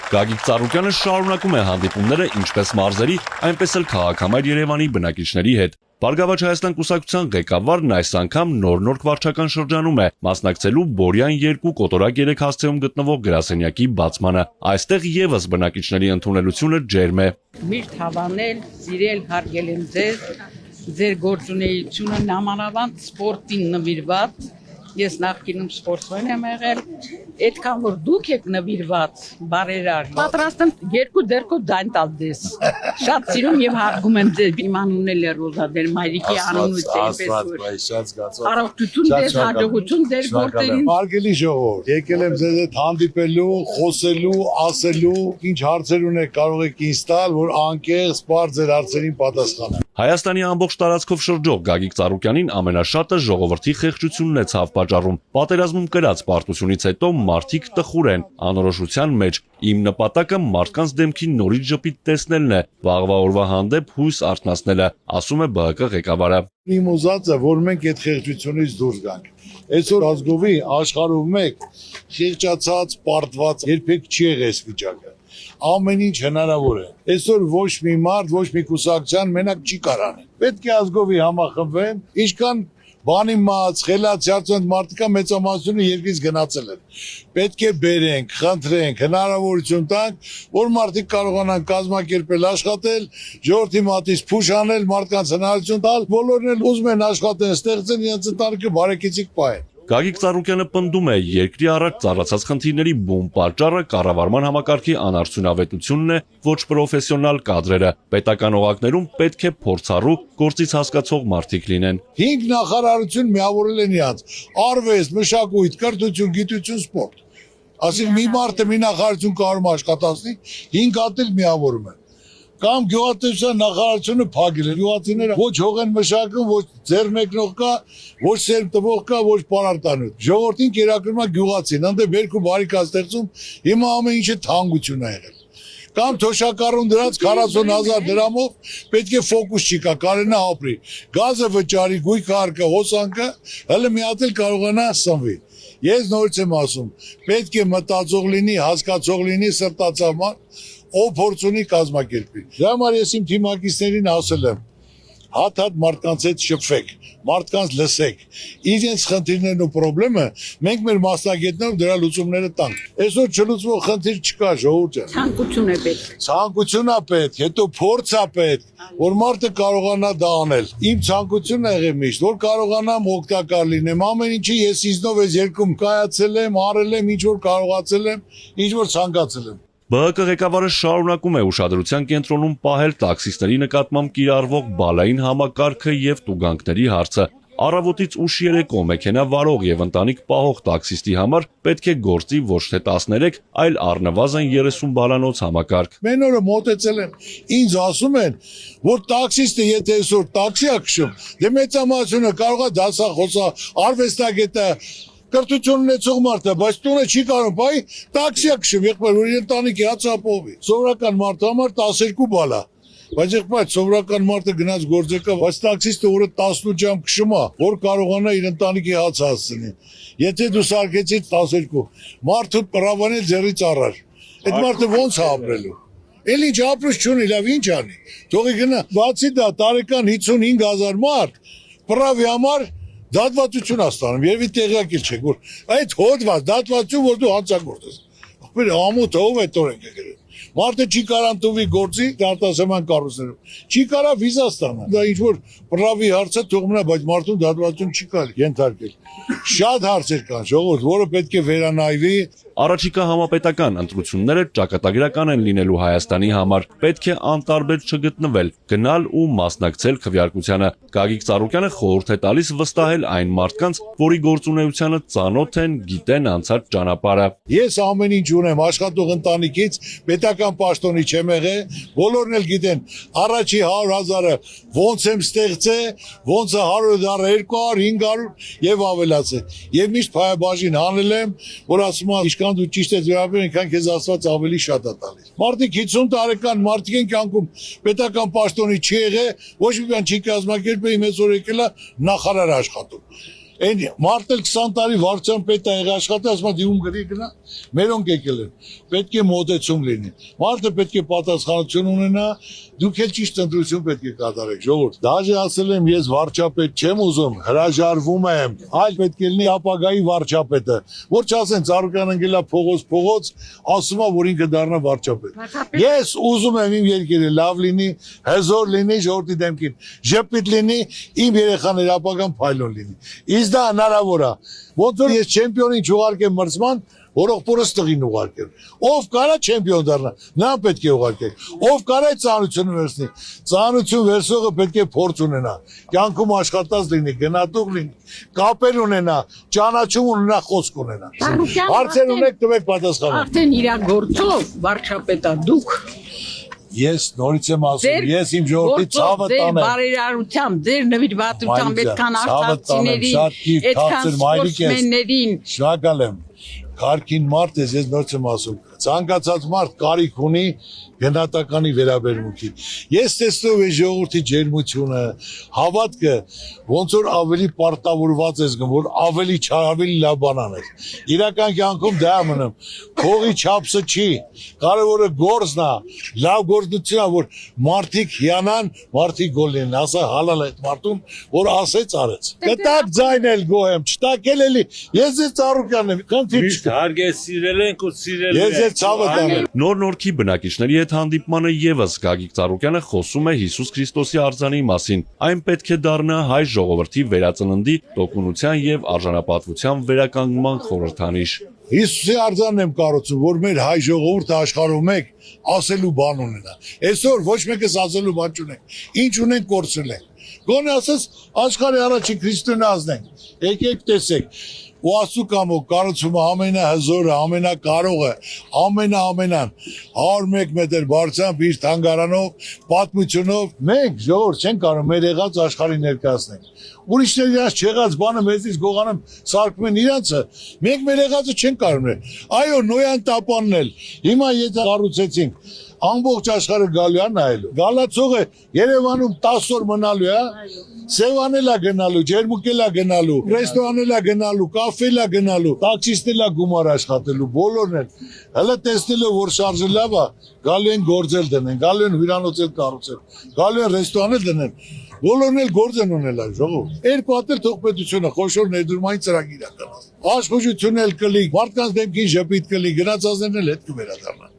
Գագիկ Ծառուկյանը շարունակում է հանդիպումները ինչպես մարզերի, այնպես էլ քաղաքամայր Երևանի բնակիչների հետ։ Բարգավաճ Հայաստան կուսակցության ղեկավարն այս անգամ նոր վարչական շրջանում է, մասնակցելու Բորյան 2 կոտորակ 3 հասցեում գտնվող գրասենյակի բացմանը։ Այստեղ եւս բնակիչների ընդունելությունը ջերմ է։ Միշտ հավանել, սիրել, հարգել եմ ձեր գործունեությունը նամանավանդ սպորտին նվիրված։ Ես նախկինում սպորտսմեն եմ եղել, այդքան որ դուք եք նվիրված, բարերար, պատրաստ եմ երկու դերքով ձայն տալ ձեզ։ Շատ սիրում եւ հարգում եմ ձեզ, իմ անունն էլ է Ռոզա, դեր մայրիկի անունից այնպես որ առողջություն ձեզ, հաջողություն ձեր գործերին։ Հարգելի ժողովուրդ, եկել եմ ձեզ հետ հանդիպելու, խոսելու, ասելու, ինչ հարցեր ունեք կարող եք ինձ տալ, որ անկեղծ բարձ ձեր հարցերին պատասխանեմ։ Հայաստանի ամբողջ տարածքով շրջող Գագիկ Ծառուկյանին ամենաշատը ժողովրդի խեղճությունն է ցավ պատճառում։ Պատերազմում կրած պարտությունից հետո մարդիկ տխուր են, անորոշության մեջ։ Իմ նպատակը մարդկանց դեմքին նորից ժպիտ տեսնելն է, վաղվա օրվա հանդեպ հույս արթնացնելը, ասում է ԲՀԿ ղեկավարը։ Իմ ուզածը, որ մենք այդ խեղճությունից դուրս գանք։ Այսօր ազգովի աշխարհում մեկ խեղճացած, պարտված երբեք չի եղել այս վիճակը։ Ամեն ինչ հնարավոր է։ Այսօր ոչ մի մարդ, ոչ մի կուսակցության մենակ չի կարող։ Պետք է ազգովի համախմբվեն, ինչքան բանի մած, խելացած մարդիկա մեծամասնությունը երկրից գնացել են։ Պետք է բերենք, խնդրենք, հնարավորություն տանք, որ մարդիկ կարողանան կազմակերպել, աշխատել, ժողովրդի մատից փուշ անել, մարդկանց հնարավորություն տալ, բոլորն էլ ուզում են աշխատեն, ստեղծեն իրենց ընտանիքը բարեկեցիկ պահեն։ Գագիկ Ծառուկյանը պնդում է, երկրի առաջ ծառացած խնդիրների բուն պատճառը կառավարման համակարգի անարդյունավետությունն է, ոչ պրոֆեսիոնալ կադրերը։ Պետական օղակներում պետք է փորձառու, գործից հասկացող մարդիկ լինեն։ 5 նախարարություն միավորել են իրաց՝ արվեստ, մշակույթ, կրթություն, գիտություն, սպորտ։ Այսինքն մի մարդը մի նախարարություն կարող է աշխատացնի, 5 հատ էլ միավորում են։ Կամ գյուղատնտեսության նախարարությունը փակել է, գյուղացիները ոչ հող են մշակում, ոչ ձեռ մեկնող կա, ոչ սերմ տվող կա, ոչ պարարտանոց։ Ժողովրդին կերակրում է գյուղացին, այնտեղ բերք ու բարիք է ստեղծում, հիմա ամեն ինչը թանկություն է եղել։ Կամ թոշակառուն դրած 40,000 դրամով պետք է ֆոկուս չի կա, կարենա ապրի։ Գազը վճարի, գույքը արկա, հոսանքը, հələ մի հատ էլ կարողանա սնվի։ Ես նորից եմ ասում, պետք է մտածող լինի, հասկացող լինի, սրտացավ ով փորձ ունի կազմակերպի։ Դրա համար ես իմ թիմակիցներին ասել եմ. հատ մարդկանց հետ շփվեք, մարդկանց լսեք, իրենց խնդիրներն ու խնդիրները մենք մեր մասնագետներով դրա լուծումները տանք։ Այսօր չլուծվող խնդիր չկա, ժողովուրդ։ Ցանկություն է պետք։ Ցանկություն է պետք, հետո փորձ է պետք, որ մարդը կարողանա դա անել։ Իմ ցանկությունն է եղել միշտ, որ կարողանամ օգտակար լինեմ, ամեն ինչի ես ինձնով այս երկում կայացել եմ, արել եմ, ինչ որ կարողացել եմ, ինչ որ ցանկացել եմ։ ԲՀԿ ղեկավարը շարունակում է ուշադրության կենտրոնում պահել տաքսիստների նկատմամբ կիրառվող բալային համակարգը եւ տուգանքների հարցը։ Առավոտից ուշ երեկո մեքենա վարող եւ ընտանիք պահող տաքսիստի համար պետք է գործի ոչ թե 13, այլ առնվազն 30 բալանոց համակարգ։ Մեն օրը մոտեցել եմ, ինձ ասում են, որ տաքսիստը եթե այսօր տաքսի է քշում, դե մեծամասնությունը կարող է դասախոսա, արվեստագետը կրթություն ունեցող մարդը, բայց տունը չի կարող, բայ տաքսի է քշում, եղբայր, որ ընտանիքի հացապովի։ Սովորական մարդու համար 12 բալ է։ Բայց եղբայր, սովորական մարդը գնաց գործեկա, բայց տաքսիստը օրը 18 ժամ քշում է, որ կարողանա իր ընտանիքի հացը հասցնի։ Եթե դու սարքեցիր 12, մարդու պրավանել ձեռից առար։ Այդ մարդը ո՞նց է ապրելու։ Էլ ինչ ապրուց չունի, լավ ինչ անի։ Թողի գնա, բացի դա տարեկան 55,000 մարդ պրավի համար դատվացություն աստանում, երևի տեղյակ չեք, որ այդ հոդված, դատվացություն, որ դու հանցագործ ես։ Ախպեր ամոթ ով է տորենք եկել։ Մարդը չի կարան տուվի գործի արտասահման կառույցներում։ Չի կարա վիզա ստանալ։ Դա ինչ որ պրավի հարցը թող մնա, բայց մարդուն դատվացություն չի կարելի ենթարկել։ Շատ հարցեր կան, ժողովուրդ, որը պետք է վերանայվի։ Առաջիկա համապետական ընտրությունները ճակատագրական են լինելու Հայաստանի համար։ Պետք է անտարբեր չգտնվել, գնալ ու մասնակցել քվեարկությանը։ Գագիկ Ծառուկյանը խորհուրդ է տալիս վստահել այն մարդկանց, որի գործունեությանը ծանոթ են, գիտեն անցած ճանապարհը։ Ես ամեն ինչ ունեմ աշխատող ընտանիքից, պետական պաշտոնի չեմ եղել, բոլորն էլ գիտեն, առաջի 100,000-ը ոնց եմ ստեղծել, ոնց է 100,000, 200, 500 եւ ավելացել։ Եվ միշտ փայաբաժին հանել եմ, որ ասում եմ, ինչքան դու ճիշտ ես վերաբերում, այնքան քեզ Աստված ավելի շատ է տալիս։ Մարդիկ 50 տարեկան մարդիկ են կյանքում պետական պաշտոնի չի եղել, ոչ մի բան չի կազմակերպել, մեծ օր եկել է նախարար աշխատում։ Այն մարտել 20 տարի վարչության պետ է եղել աշխատել, ասում եմ դիում գրի գնա, մերոնք եկել են։ Պետք է մոտեցում լինի։ Մարդը պետք է պատասխանատվություն ունենա, դուք էլ ճիշտ ընտրություն պետք է կատարեք, ժողովուրդ։ Դաժե ասել եմ, ես վարչապետ չեմ ուզում, հրաժարվում եմ, այլ պետք է լինի ապագայի վարչապետը, որ չասեն Ծառուկյան ընկելա փողոց, ասում է, որ ինքը դառնա վարչապետ։ Ես ուզում եմ իմ երկիրը լավ լինի, հզոր լինի, ժողովրդի դեմքին ժպիտ լինի, իմ երեխաների ապագան փայլուն լինի։ Իսկ դա հնարավոր է։ Ոնց որ ես չեմպիոնին չուղարկեմ մրցման, որողորս տղին ուղարկել։ Ով կարա չեմպիոն դառնա, նրան պետք է ուղարկել։ Ով կարա ծանրությունը վերցնի, ծանրություն վերցողը պետք է փորձ ունենա, կյանքում աշխատած լինի, գնահատող լինի, կապեր ունենա, ճանաչում ունենա, խոսք ունենա։ Հարցեր ունեք, տվեք պատասխանը։ Արդեն իր գործով վարչապետա դուք Ես նորից եմ ասում, ես իմ ժողովրդի ցավը տանեմ։ Ձեր բարերարությամբ, ձեր նվիրվածությամբ այդքան արցախցիներին, այդքան սպորտսմեններին։ Շնորհակալ եմ։ Քարքին մարդ ես, ես նորից եմ ասում, ցանկացած մարդ կարիք ունի գնահատականի վերաբերմունքի։ Ես տեսնում եմ ժողովրդի ջերմությունը, հավատքը, ոնց որ ավելի պարտավորված ես գնում, որ ավելի լավ բան անես։ Իրական կյանքում դա մնում։ Փողի չափսը չի, կարևորը գործն է, լավ գործնությունն է, որ մարդիկ հիանան, մարդիկ գոլ լինեն, ասա հալալ այդ մարդուն, որ ասեց արեց։ Կտակ ձայնել գոհեմ, չտակել էլի, ես ես Ծառուկյանն եմ, խնդիր չկա։ Հարգես սիրել ենք ու սիրել Ես ես ցավը տանեմ։ Նոր Նորքի բնակիչների հետ հանդիպմանը եւս Գագիկ Ծառուկյանը խոսում է Հիսուս Քրիստոսի արձանի մասին։ Այն պետք է դառնա հայ ժողովրդի վերածննդի, տոկունության եւ արժանապատվության վերականգնման խորհրդանիշ։ Հիսուսի արձանն եմ կառուցում, որ մեր հայ ժողովուրդը աշխարհում մեկ ասելու բան ունենա։ Այսօր ոչ մեկս ասելու բան չունենք։ Ինչ ունենք կորցրել ենք։ Գոնե ասես աշխարհի առաջին քրիստոնեազն ենք։ Եկեք տեսեք։ Ու ասու կամո կառուցումը ամենահզորը, ամենակարողը, ամենան 101 մետր բարձրությամբ իր թանգարանով, պատմությունով մենք ժողովուրդ չենք կարող մեր եղած աշխարհի ներկայացնել։ Ուրիշները իրաց չեղած բանը մեզից գողանում սարքում են իրանցը, մենք մեր եղածը չենք կարող նել։ Այո, Նոյան տապանն էլ հիմա եթե կառուցեցինք ամբողջ աշխարհը գալու է նայելու։ Գալացողը Երևանում 10 օր մնալու է, Սևանել է գնալու, ջերմուկել է գնալու, ռեստորանել է գնալու, կաֆել է գնալու, տաքսիստել է գումար աշխատելու, բոլորն են։ Հələ տեսնելով որ շարժը լավ է, գալու են գործել դնեն, գալու են հյուրանոցել կառուցել, գալու են ռեստորանել դնեն։ Բոլորն էլ գործ են ունել այ ժողովուրդ։ Երկու հատ էլ թողպետությունը խոշոր ներդրումային ծրագիր է կնած։ Աշխուժություն էլ կլի, մարդկանց դեմքին ժպիտ կլի, գնացածներն էլ հետ կվերադառնան։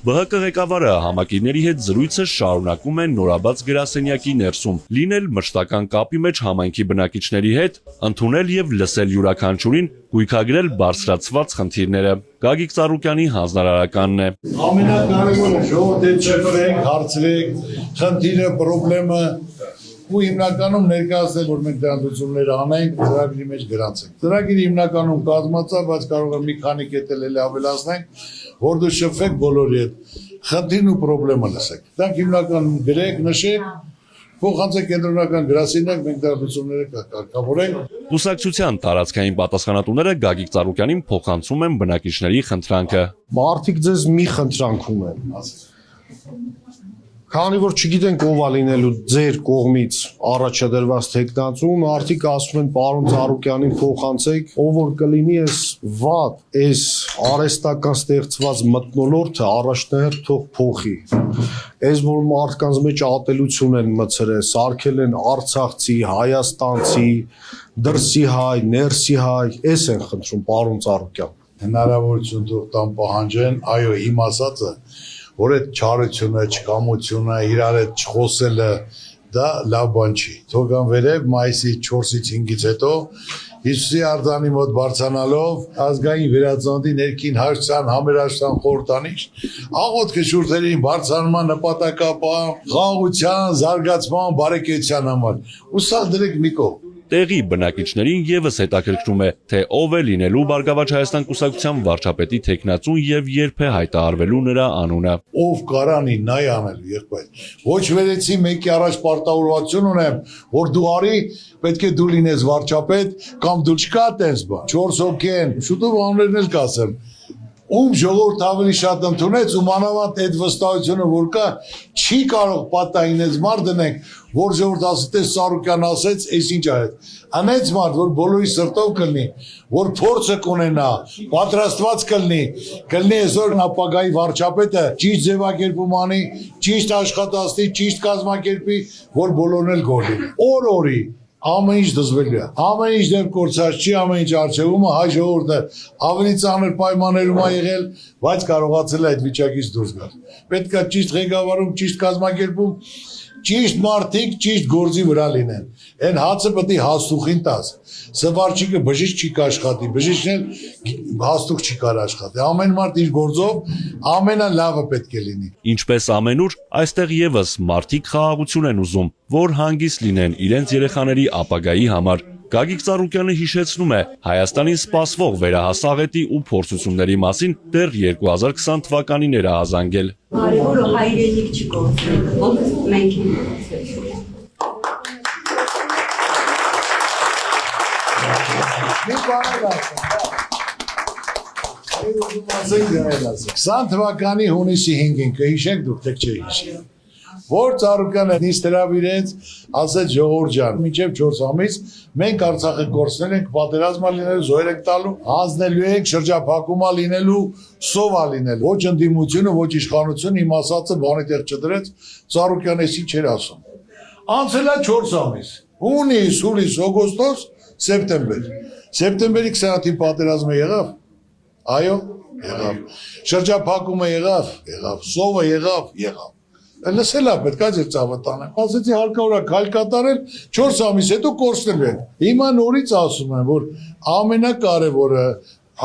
ԲՀԿ ղեկավարը համակիրների հետ զրույցը շարունակում է նորաբաց գրասենյակի ներսում, լինել մշտական կապի մեջ համայնքի բնակիչների հետ, ընդունել եւ լսել յուրաքանչյուրին, գույքագրել բարձրացված խնդիրները։ Գագիկ Ծառուկյանի հանձնարարականն է։ Ամենակարևորը ժողովրդի չկրենք, հարցրեք, խնդիրը, խնդրեմը ու հիմնականում ներկայացնել, որ մենք դրանդություններ անենք, ծրագրի մեջ գրանցենք։ Ծրագիրը հիմնականում կազմած է, բայց կարող է մի քանի կետ էլ ավելացնենք, որ դու շփվեք բոլորի հետ, խնդիրն ու խնդրեմը լսեք։ Դրանք հիմնականում գրեք, նշեք, փոխանցեք կենտրոնական գրասենյակ, մենք դրանդությունները կարգավորենք։ Կուսակցության տարածքային պատասխանատուները Գագիկ Ծառուկյանին փոխանցում են բնակիչների խնդրանքը։ Մարդիկ ձեզ մի խնդրանք ունեն։ Քանի որ չգիտենք ով է լինելու ձեր կողմից առաջադրված տեխնացուն, արդիկ ասում են պարոն Ծառուկյանին փոխանցեք, ով որ կլինի այս վատ, այս արհեստական ստեղծված մթնոլորտը առաջնահերթ թող փոխի։ Այս որ մարդկանց մեջ ատելություն են մցրել, սարքել են արցախցի, հայաստանցի, դրսի հայ, ներսի հայ, այս են խնդրում պարոն Ծառուկյան։ Հնարավորություն թող տան պահանջեն, այո, իմ ասածը որ այդ չարությունը, չկամությունը, իրար հետ չխոսելը դա լավ բան չի։ Թողան վերև մայիսի 4-ից 5-ից հետո Հիսուսի արձանի մոտ բարձրանալով ազգային վերածննդի ներքին հաշտության համերաշխության խորհրդանիշ աղոթքը շուրթերին բարձրանման նպատակապահ խաղաղության, զարգացման, բարեկեցության համար։ Ու սա դրեք մի կողմ։ Տեղի բնակիչներին եւս հետաքրքրում է, թե ով է լինելու Բարգավաճ Հայաստան կուսակցության վարչապետի տեխնացուն եւ երբ է հայտարարվելու նրա անունը։ Ով կարանի նայ անելու եղբայր։ Ոչ վերեցի մեկի առաջ պարտավորություն ունեմ, որ դու արի, պետք է դու լինես վարչապետ կամ դու չկա տես բան։ 4 հոգի են, շուտով անուններն էլ կասեմ։ ում ժողովուրդ ավելի շատ ընդունեց ու մանավանդ այդ վստահությունը որ կա չի կարող պատային այս մարդ դնենք որ ժողովուրդ ասի թե Սարոկյան ասեց այս ինչ արեց անեց մարդ որ բոլորի սրտով կլինի որ փորձը կունենա պատրաստված կլինի այսօր ապագայի վարչապետը ճիշտ ձևակերպում անի ճիշտ աշխատացնի ճիշտ կազմակերպի որ բոլորն էլ գոլի օրի ամեն ինչ դժվար է ամեն ինչ դեռ կորցած չի ամեն ինչ արժևումը հայ ժողովուրդը ավելի ծանր պայմաններում է եղել բայց կարողացել է այդ վիճակից դուրս գալ պետք է ճիշտ ղեկավարում ճիշտ կազմակերպում ճիշտ մարդիկ ճիշտ գործի վրա լինեն այն հացը պետք է հաստուխին տաս սվարչիկը բժիշկ չի կաշխատի բժիշկն էլ հաստուխ չի կարող աշխատի ամեն մարդ իր գործով ամենալավը պետք է լինի Ինչպես ամենուր, այստեղ եւս մարդիկ խաղաղություն են ուզում, որ հանգիստ լինեն իրենց երեխաների ապագայի համար։ Գագիկ Ծառուկյանը հիշեցնում է Հայաստանին սպասվող վերահասաղետի ու փորձությունների մասին դեռ 2020 թվականին էր ահազանգել։ Կարևորը հայրենիք չկորցնել, ոնց մենք ենք Մի բան ասեմ 20 թվականի հունիսի 5-ին կհիշեք դուք թե չհիշեք որ Ծառուկյանը նիստ հրավիրեց ասեց ժողովուրդ ջան մինչև 4 ամիս մենք Արցախը կորցնել ենք պատերազմա լինելու զոհեր ենք տալու հանձնելու ենք շրջափակումա լինելու սովա լինելու ոչ ընդդիմությունը ոչ իշխանությունը իմ ասածը բանի տեղ չդրեց Ծառուկյանը էսի չէր ասում անցել է 4 ամիս հունիս հուլիս օգոստոս սեպտեմբերի 20-ին պատերազմը եղավ այո եղավ շրջափակումը եղավ սովը եղավ լսել է պետք է ձեր ծավը տանեմ ասեցի հարկավոր է քայլ կատարել 4 ամիս հետո կորցնել ենք հիմա նորից ասում եմ որ ամենակարևորը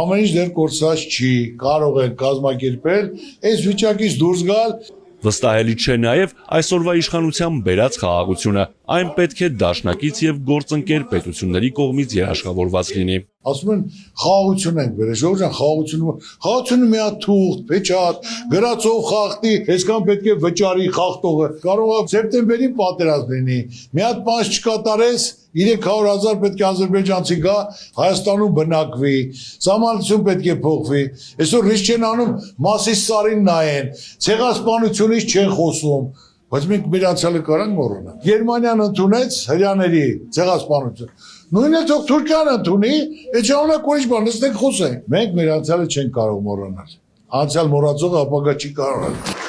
ամեն ինչ դեռ կորցած չի կարող են կազմակերպել այս վիճակից դուրս գալ Վստահելի չէ նաև այսօրվա իշխանության բերած խաղաղությունը այն պետք է դաշնակից եւ գործընկեր պետությունների կողմից երաշխավորված լինի ասում են խաղաղություն ենք բերել ժողովուրդ խաղաղությունը մի հատ թուղթ փեչատ գրածով խախտի այսքան պետք է վճարի խախտողը կարող է սեպտեմբերին պատերազմ լինի մի հատ բան չկատարես 300,000 պետք է ադրբեջանցի գա Հայաստանում բնակվի սահմանություն պետք է փոխվի այսօր ռիսկ չեն անում Մասիս Սարին նայեն ցեղասպանությունից չեն խոսում բայց մենք մեր անցյալը կարանք մոռանալ Գերմանիան ընդունեց հրյաների ցեղասպանություն նույնը թող Թուրքիան ընդունի այդ ժամանակ ուրիշ բան նստենք խոսենք մենք մեր անցյալը չենք կարող մոռանալ անցյալ մոռացողը ապագա չի կարող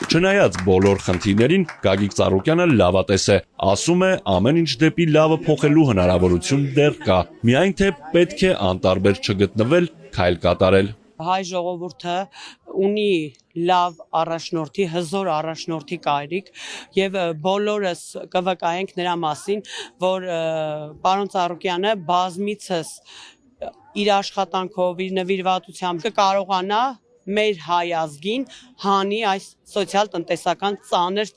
Չնայած բոլոր խնդիրներին Գագիկ Ծառուկյանը լավատես է, ասում է ամեն ինչ դեպի լավը փոխելու հնարավորություն դեռ կա, միայն թե պետք է անտարբեր չգտնվել, քայլ կատարել։ Հայ ժողովուրդը ունի լավ առաջնորդի, հզոր առաջնորդի կարիք եւ բոլորս կվկայենք նրա մասին, որ պարոն Ծառուկյանը բազմիցս իր աշխատանքով, իր նվիրվածությամբ կկարողանա մեր հայ ազգին հանի այս սոցիալ-տնտեսական ծանր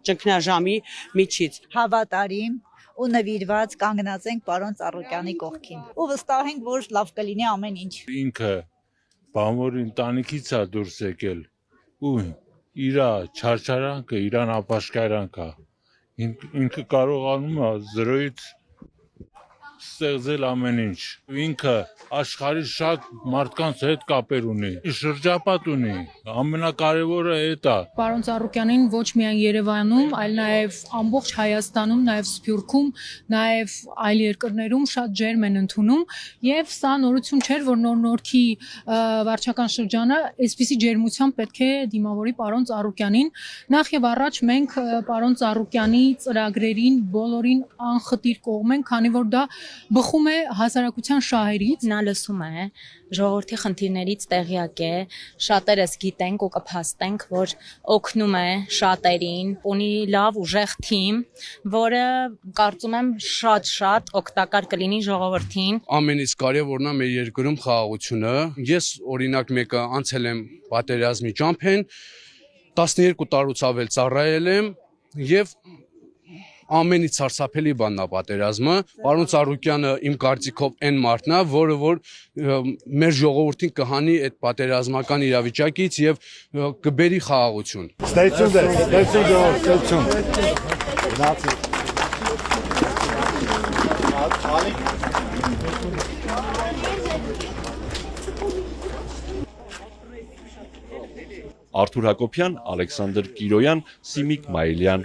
ճգնաժամի միջից։ Հավատարիմ ու նվիրված կանգնած ենք պարոն Ծառուկյանի կողքին։ Ու վստահ ենք, որ լավ կլինի ամեն ինչ։ Ինքը բամոր ընտանիքից է դուրս եկել ու իրա չարչարանքը, իրան ապաշխարանքը ինքը կարողանում է 0-ից ստեղծել ամեն ինչ։ Ինքը աշխարհի շատ մարդկանց հետ կապեր ունի, շրջապատ ունի, ամենակարևորը դա է։ Պարոն Ծառուկյանին ոչ միայն Երևանում, այլ նաև ամբողջ Հայաստանում, նաև Սփյուռքում, նաև այլ երկրներում շատ ջերմ են ընդունում, եւ սա նորություն չէր, որ նոր-նորքի վարչական շրջանը այսպիսի ջերմությամբ պետք է դիմավորի պարոն Ծառուկյանին։ Նախ եւ առաջ մենք պարոն Ծառուկյանի ծրագրերին բոլորին անխտիր կողմ ենք, քանի որ դա բխում է հասարակության շահերից նա լսում է ժողովրդի խնդիրներից տեղյակ է շատերս գիտենք ու կփաստենք որ օգնում է շատերին ունի լավ ուժեղ թիմ որը կարծում եմ շատ օգտակար կլինի ժողովրդին ամենից կարևորն է մեր երկրում խաղաղությունը ես օրինակ մեկը անցել եմ պատերազմի ճամփեն 12 տարուց ավել ծառայել եմ եւ ամենից սարսափելի բանն է պատերազմը պարոն Ծառուկյանը իմ կարծիքով այն մարդն է որը որ մեր ժողովրդին կհանի այդ պատերազմական իրավիճակից եւ կբերի խաղաղություն Ստացիոն Արթուր Հակոբյան, Ալեքսանդր Կիրոյան, Սիմիկ Մայիլյան,